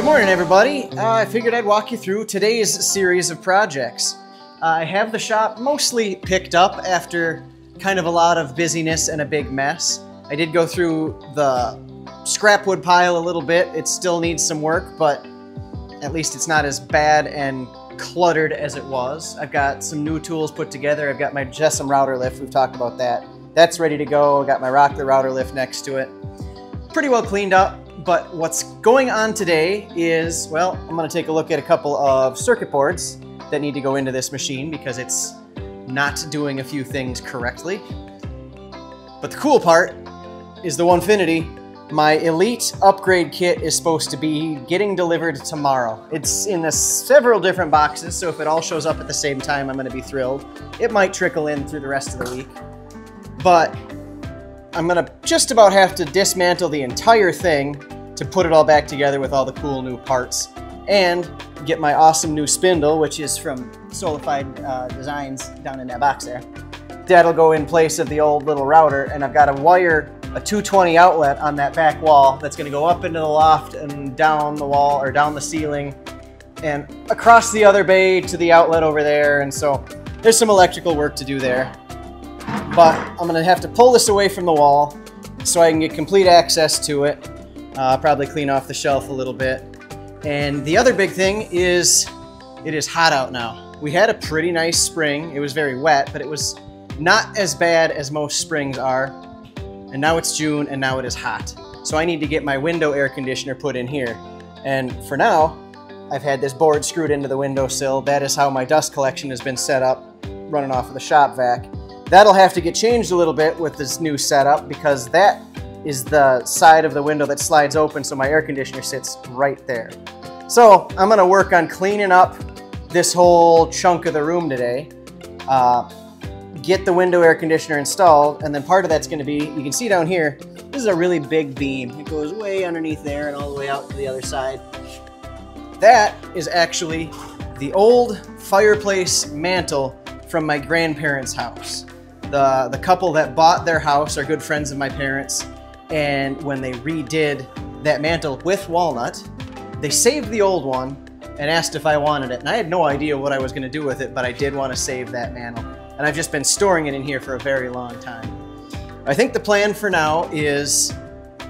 morning, everybody. I figured I'd walk you through today's series of projects. I have the shop mostly picked up after kind of a lot of busyness and a big mess. I did go through the scrap wood pile a little bit. It still needs some work, but at least it's not as bad and cluttered as it was. I've got some new tools put together. I've got my Jessam router lift. We've talked about that. That's ready to go. I got my Rockler router lift next to it. Pretty well cleaned up. But what's going on today is, well, I'm going to take a look at a couple of circuit boards that need to go into this machine because it's not doing a few things correctly. But the cool part is the Gunflint. My Elite upgrade kit is supposed to be getting delivered tomorrow. It's in several different boxes, so if it all shows up at the same time, I'm going to be thrilled. It might trickle in through the rest of the week. But I'm going to just about have to dismantle the entire thing to put it all back together with all the cool new parts and get my awesome new spindle, which is from Solidified Designs down in that box there. That'll go in place of the old little router, and I've got to wire a 220 outlet on that back wall that's going to go up into the loft and down the wall or down the ceiling and across the other bay to the outlet over there, and so there's some electrical work to do there. But I'm going to have to pull this away from the wall so I can get complete access to it. Probably clean off the shelf a little bit. And the other big thing is it is hot out now. We had a pretty nice spring. It was very wet, but it was not as bad as most springs are. And now it's June and now it is hot. So I need to get my window air conditioner put in here. And for now, I've had this board screwed into the windowsill. That is how my dust collection has been set up, running off of the shop vac. That'll have to get changed a little bit with this new setup because that is the side of the window that slides open, so my air conditioner sits right there. So I'm gonna work on cleaning up this whole chunk of the room today, get the window air conditioner installed, and then part of that's gonna be, you can see down here, this is a really big beam. It goes way underneath there and all the way out to the other side. That is actually the old fireplace mantle from my grandparents' house. The couple that bought their house are good friends of my parents, and when they redid that mantle with walnut, they saved the old one and asked if I wanted it. And I had no idea what I was going to do with it, but I did want to save that mantle. And I've just been storing it in here for a very long time. I think the plan for now is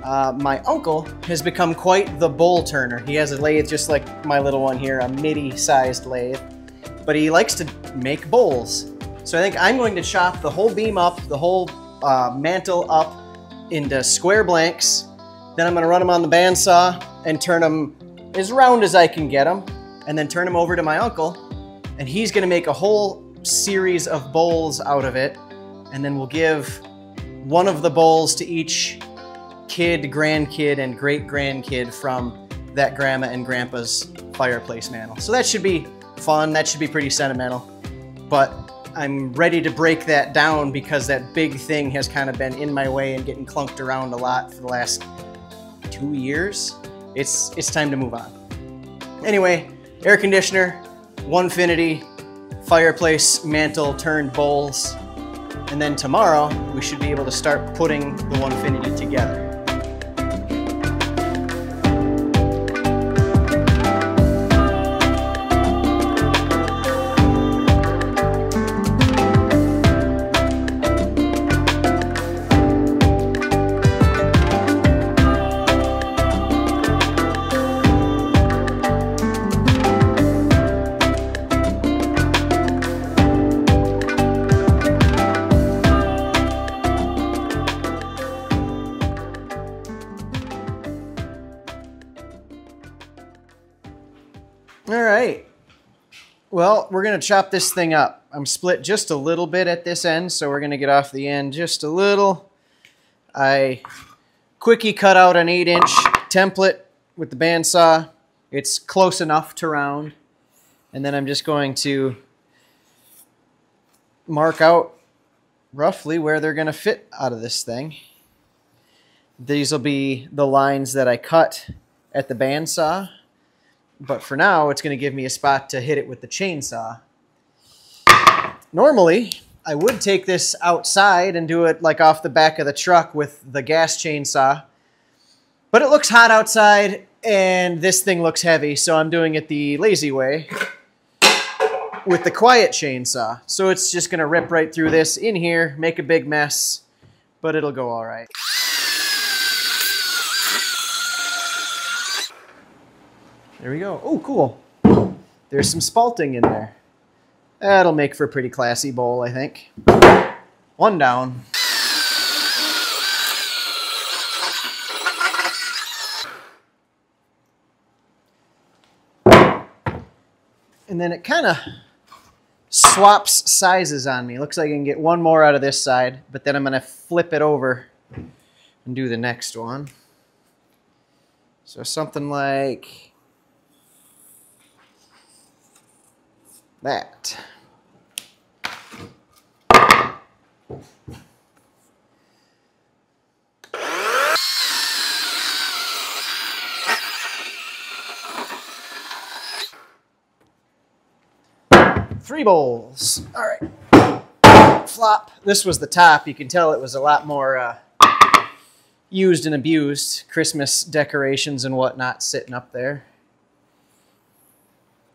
my uncle has become quite the bowl turner. He has a lathe just like my little one here, a midi-sized lathe, but he likes to make bowls. So I think I'm going to chop the whole beam up, the whole mantle up into square blanks. Then I'm going to run them on the bandsaw and turn them as round as I can get them, and then turn them over to my uncle, and he's going to make a whole series of bowls out of it, and then we'll give one of the bowls to each kid, grandkid, and great-grandkid from that grandma and grandpa's fireplace mantle. So that should be fun. That should be pretty sentimental. But I'm ready to break that down because that big thing has kind of been in my way and getting clunked around a lot for the last 2 years. It's time to move on. Anyway, air conditioner, Gunflint, fireplace mantle turned bowls, and then tomorrow we should be able to start putting the Gunflint together. All right, well, we're gonna chop this thing up. I'm split just a little bit at this end, so we're gonna get off the end just a little. I quickie cut out an 8-inch template with the bandsaw. It's close enough to round. And then I'm just going to mark out roughly where they're gonna fit out of this thing. These will be the lines that I cut at the bandsaw. But for now, it's going to give me a spot to hit it with the chainsaw. Normally, I would take this outside and do it like off the back of the truck with the gas chainsaw. But it looks hot outside, And this thing looks heavy, so I'm doing it the lazy way with the quiet chainsaw. So it's just gonna rip right through this in here, make a big mess, but it'll go all right. There we go. Oh, cool. There's some spalting in there. That'll make for a pretty classy bowl, I think. One down. And then it kind of swaps sizes on me. Looks like I can get one more out of this side, but then I'm going to flip it over and do the next one. So something like that. Three bowls. All right. Flop. This was the top. You can tell it was a lot more used and abused. Christmas decorations and whatnot sitting up there.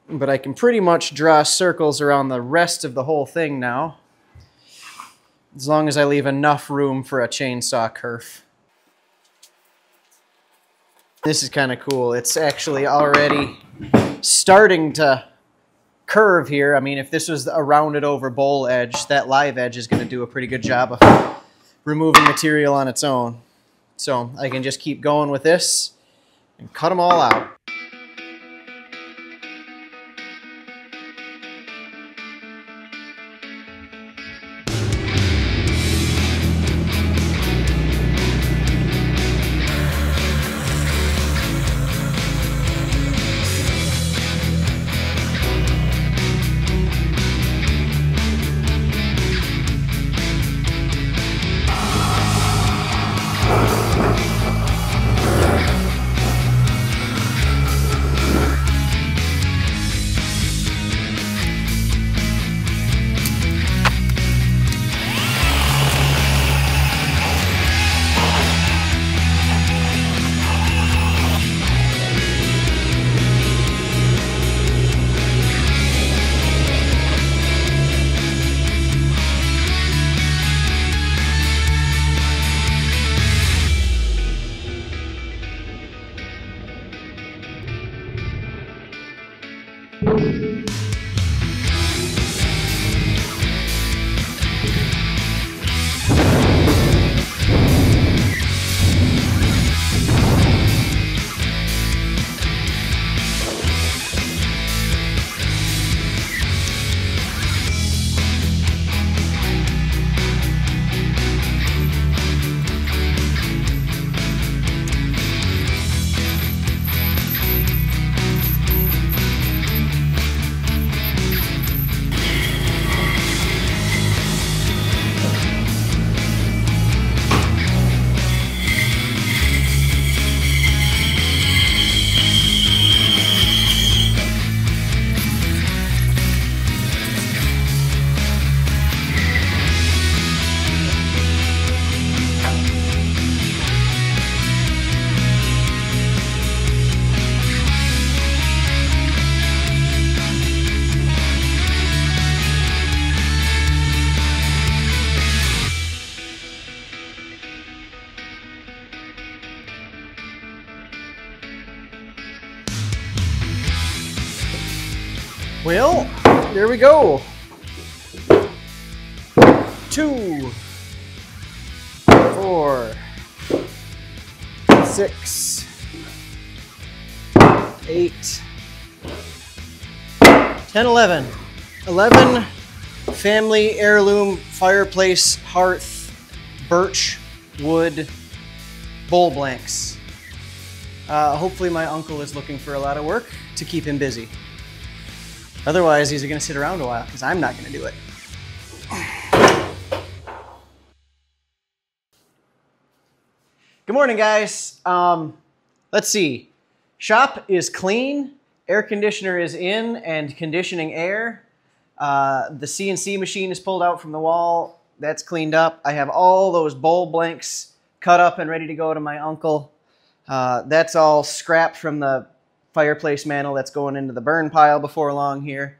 But I can pretty much draw circles around the rest of the whole thing now, as long as I leave enough room for a chainsaw kerf. This is kind of cool. It's actually already starting to curve here. I mean, if this was a rounded over bowl edge, that live edge is going to do a pretty good job of removing material on its own. So I can just keep going with this and cut them all out. Well, there we go. 2, 4, 6, 8, 10, 11. 11 family heirloom fireplace hearth birch wood bowl blanks. Hopefully my uncle is looking for a lot of work to keep him busy. Otherwise, he's going to sit around a while because I'm not going to do it. Good morning, guys. Let's see. Shop is clean. Air conditioner is in and conditioning air. The CNC machine is pulled out from the wall. That's cleaned up. I have all those bowl blanks cut up and ready to go to my uncle. That's all scrap from the fireplace mantle that's going into the burn pile before long here.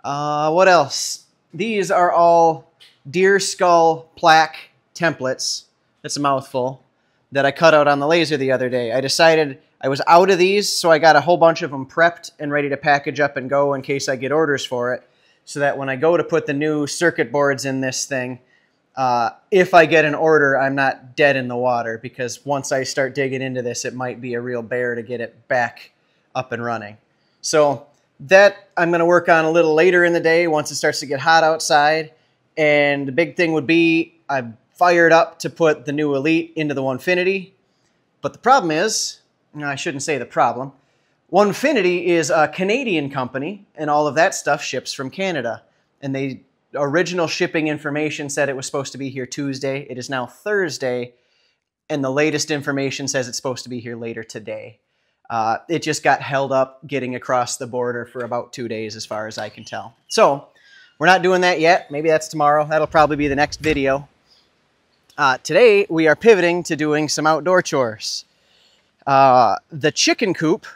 What else? These are all deer skull plaque templates. That's a mouthful. That I cut out on the laser the other day. I decided I was out of these, so I got a whole bunch of them prepped and ready to package up and go in case I get orders for it, so that when I go to put the new circuit boards in this thing, if I get an order, I'm not dead in the water, because once I start digging into this, it might be a real bear to get it back up and running. So that I'm going to work on a little later in the day once it starts to get hot outside. And the big thing would be I'm fired up to put the new Elite into the Onefinity. But the problem is, no, I shouldn't say the problem. Onefinity is a Canadian company, and all of that stuff ships from Canada. And the original shipping information said it was supposed to be here Tuesday. It is now Thursday, and the latest information says it's supposed to be here later today. It just got held up getting across the border for about 2 days as far as I can tell. So we're not doing that yet. Maybe that's tomorrow. That'll probably be the next video. Today we are pivoting to doing some outdoor chores. The chicken coop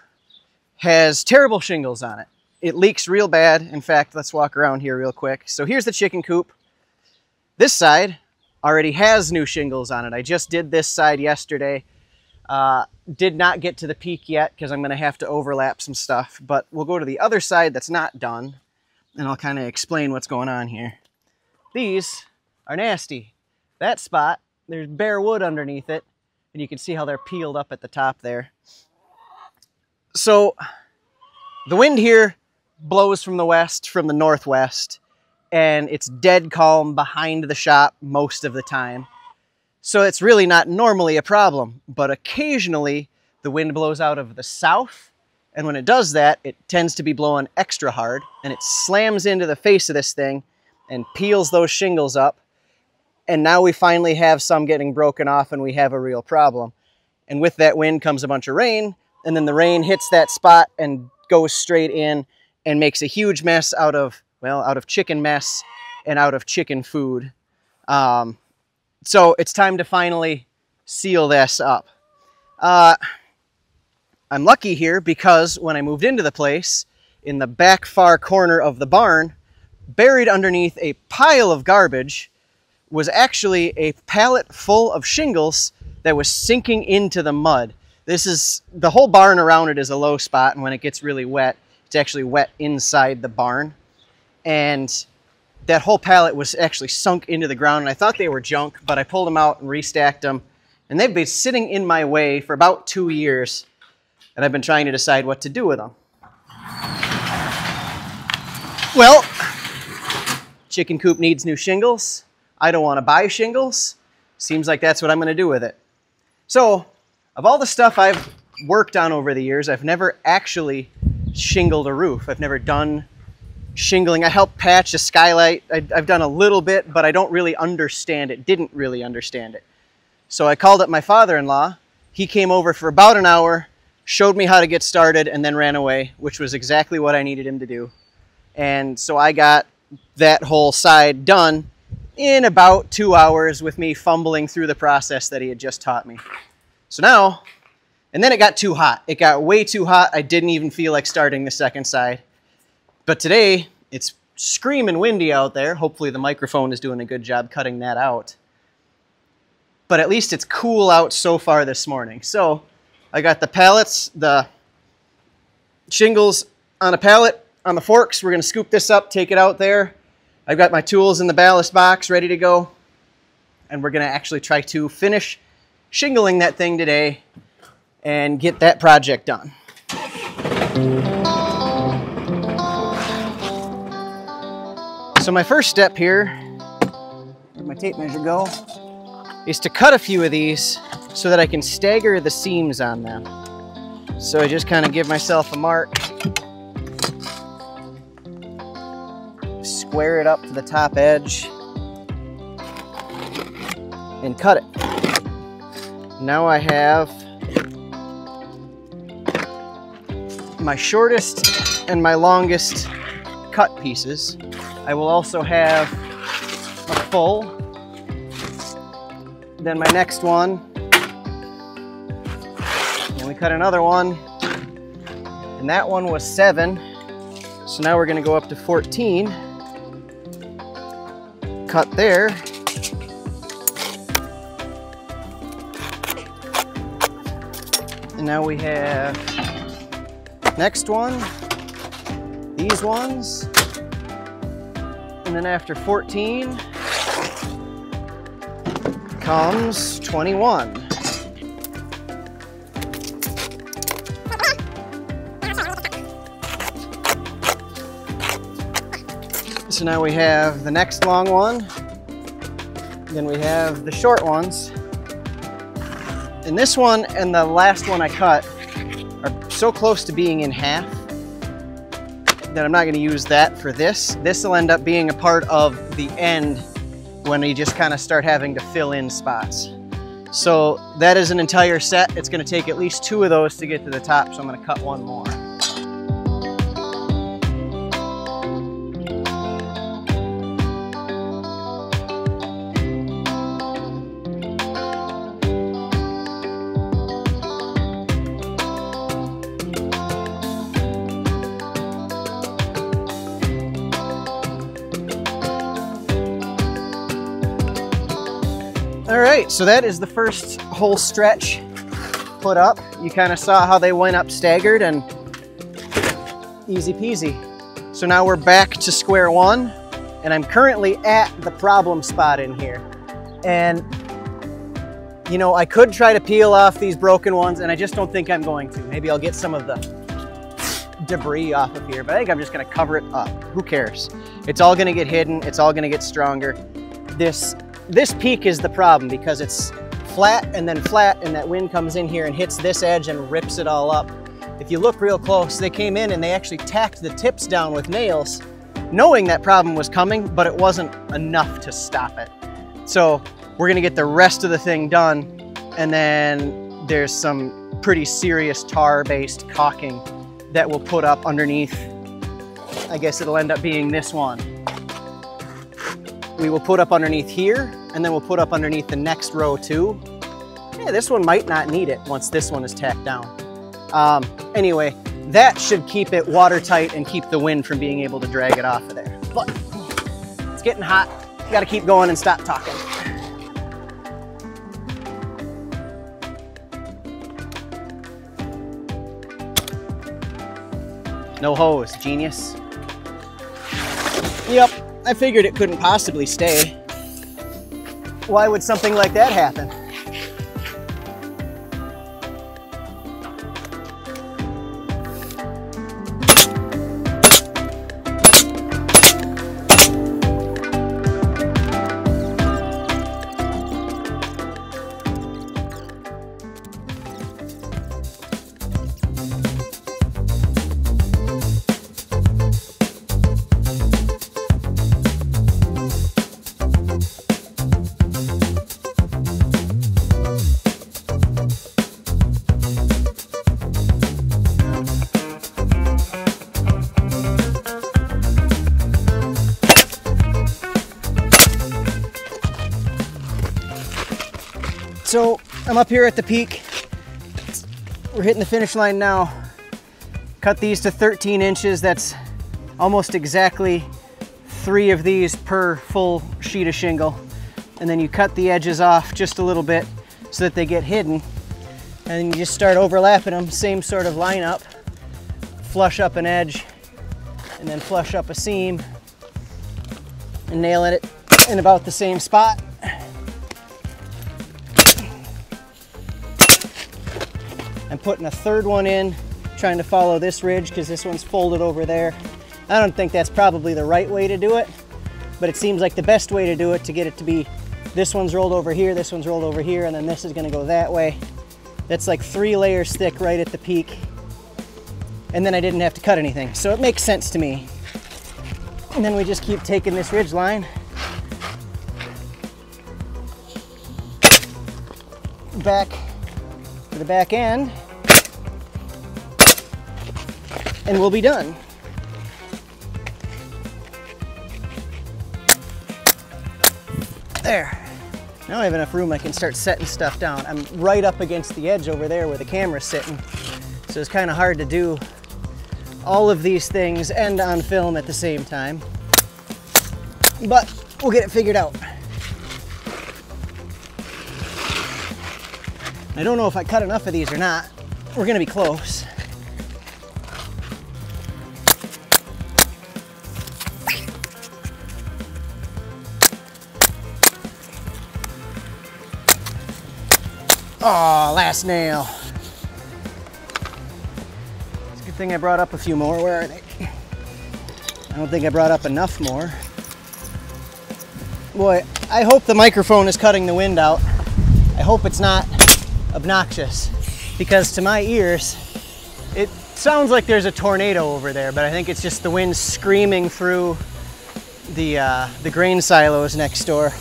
has terrible shingles on it. It leaks real bad. In fact, let's walk around here real quick. So here's the chicken coop. This side already has new shingles on it. I just did this side yesterday. Did not get to the peak yet because I'm going to have to overlap some stuff, but we'll go to the other side that's not done, and I'll kind of explain what's going on here. These are nasty. That spot, there's bare wood underneath it, and you can see how they're peeled up at the top there. So the wind here blows from the west, from the northwest, and it's dead calm behind the shop most of the time. So it's really not normally a problem, but occasionally the wind blows out of the south, and when it does that, it tends to be blowing extra hard, and it slams into the face of this thing and peels those shingles up. And now we finally have some getting broken off, and we have a real problem. And with that wind comes a bunch of rain, and then the rain hits that spot and goes straight in and makes a huge mess out of, well, out of chicken mess and out of chicken food. So it's time to finally seal this up. I'm lucky here because when I moved into the place, in the back far corner of the barn, buried underneath a pile of garbage, was actually a pallet full of shingles that was sinking into the mud. This is, the whole barn around it is a low spot, and when it gets really wet, it's actually wet inside the barn. And that whole pallet was actually sunk into the ground, and I thought they were junk, but I pulled them out and restacked them, and they've been sitting in my way for about 2 years, and I've been trying to decide what to do with them. Well, chicken coop needs new shingles. I don't want to buy shingles. Seems like that's what I'm going to do with it. So, of all the stuff I've worked on over the years, I've never actually shingled a roof. I've never done shingling. I helped patch a skylight. I've done a little bit, but I don't really understand it. Didn't really understand it. So I called up my father-in-law. He came over for about an hour, showed me how to get started, and then ran away, which was exactly what I needed him to do. And so I got that whole side done in about 2 hours with me fumbling through the process that he had just taught me. So now, and then it got too hot. It got way too hot. I didn't even feel like starting the second side. But today, it's screaming windy out there. Hopefully the microphone is doing a good job cutting that out. But at least it's cool out so far this morning. So I got the pallets, the shingles on a pallet, on the forks. We're going to scoop this up, take it out there. I've got my tools in the ballast box ready to go. And we're going to actually try to finish shingling that thing today and get that project done. So my first step here, where'd my tape measure go, is to cut a few of these so that I can stagger the seams on them. So I just kind of give myself a mark, square it up to the top edge, and cut it. Now I have my shortest and my longest cut pieces. I will also have a full. Then my next one then we cut another one, and that one was 7. So now we're gonna go up to 14. Cut there. And now we have next one, these ones, and then after 14 comes 21. So now we have the next long one, then we have the short ones. And this one and the last one I cut are so close to being in half that I'm not going to use that for this. This will end up being a part of the end when you just kind of start having to fill in spots. So that is an entire set. It's going to take at least 2 of those to get to the top, so I'm going to cut one more. All right, so that is the first whole stretch put up. You kind of saw how they went up staggered and easy peasy. So now we're back to square one, and I'm currently at the problem spot in here. And you know, I could try to peel off these broken ones, and I just don't think I'm going to. Maybe I'll get some of the debris off of here, but I think I'm just gonna cover it up. Who cares? It's all gonna get hidden, it's all gonna get stronger. This peak is the problem because it's flat and then flat, and that wind comes in here and hits this edge and rips it all up. If you look real close, they came in and they actually tacked the tips down with nails, knowing that problem was coming, but it wasn't enough to stop it. So we're gonna get the rest of the thing done, and then there's some pretty serious tar-based caulking that we'll put up underneath. I guess it'll end up being this one. We will put up underneath here, and then we'll put up underneath the next row too. Yeah, this one might not need it once this one is tacked down. Anyway, that should keep it watertight and keep the wind from being able to drag it off of there. But it's getting hot. Gotta keep going and stop talking. No hose, genius. Yep. I figured it couldn't possibly stay. Why would something like that happen? So I'm up here at the peak. We're hitting the finish line now. Cut these to 13 inches. That's almost exactly 3 of these per full sheet of shingle. And then you cut the edges off just a little bit so that they get hidden. And then you just start overlapping them, same sort of lineup. Flush up an edge and then flush up a seam and nailing it in about the same spot. I'm putting a third one in, trying to follow this ridge because this one's folded over there. I don't think that's probably the right way to do it, but it seems like the best way to do it to get it to be this one's rolled over here, this one's rolled over here, and then this is going to go that way. That's like 3 layers thick right at the peak. And then I didn't have to cut anything, so it makes sense to me. And then we just keep taking this ridge line back to the back end, and we'll be done. There. Now I have enough room I can start setting stuff down. I'm right up against the edge over there where the camera's sitting, so it's kind of hard to do all of these things and on film at the same time. But we'll get it figured out. I don't know if I cut enough of these or not. We're gonna be close. Oh, last nail. It's a good thing I brought up a few more. Where are they? I don't think I brought up enough more. Boy, I hope the microphone is cutting the wind out. I hope it's not obnoxious, because to my ears, it sounds like there's a tornado over there, but I think it's just the wind screaming through the grain silos next door.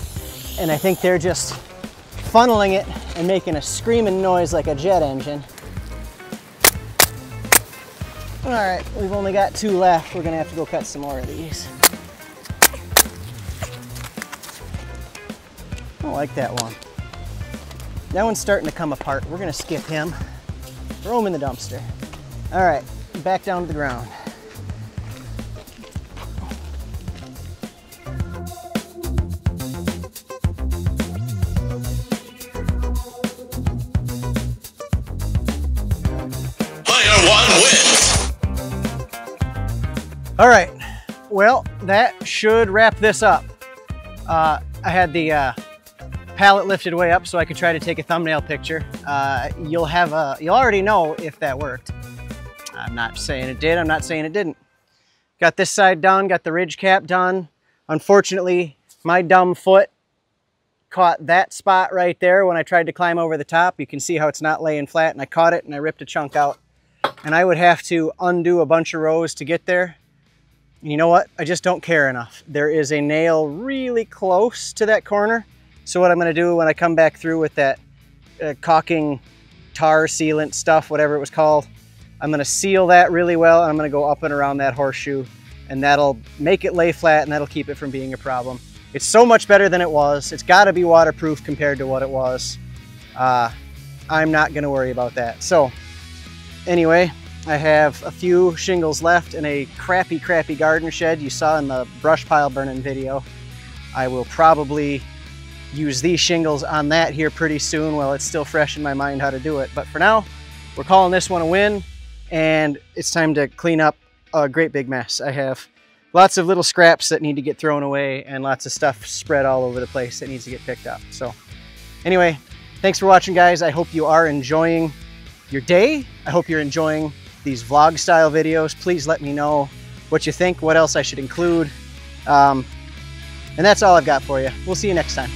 And I think they're just funneling it and making a screaming noise like a jet engine. All right, we've only got 2 left. We're gonna have to go cut some more of these. I don't like that one. That one's starting to come apart. We're gonna skip him. Throw him in the dumpster. All right, back down to the ground. All right, well, that should wrap this up. I had the pallet lifted way up so I could try to take a thumbnail picture. You'll already know if that worked. I'm not saying it did, I'm not saying it didn't. Got this side done, got the ridge cap done. Unfortunately, my dumb foot caught that spot right there when I tried to climb over the top. You can see how it's not laying flat, and I caught it and I ripped a chunk out. And I would have to undo a bunch of rows to get there. And you know what? I just don't care enough. There is a nail really close to that corner. So what I'm gonna do when I come back through with that caulking tar sealant stuff, whatever it was called, I'm gonna seal that really well, and I'm gonna go up and around that horseshoe, and that'll make it lay flat, and that'll keep it from being a problem. It's so much better than it was. It's gotta be waterproof compared to what it was. I'm not gonna worry about that. So anyway, I have a few shingles left in a crappy garden shed you saw in the brush pile burning video. I will probably use these shingles on that here pretty soon while it's still fresh in my mind how to do it. But for now, we're calling this one a win, and it's time to clean up a great big mess. I have lots of little scraps that need to get thrown away and lots of stuff spread all over the place that needs to get picked up. So anyway, thanks for watching, guys. I hope you are enjoying your day. I hope you're enjoying these vlog style videos. Please let me know what you think, what else I should include. And that's all I've got for you. We'll see you next time.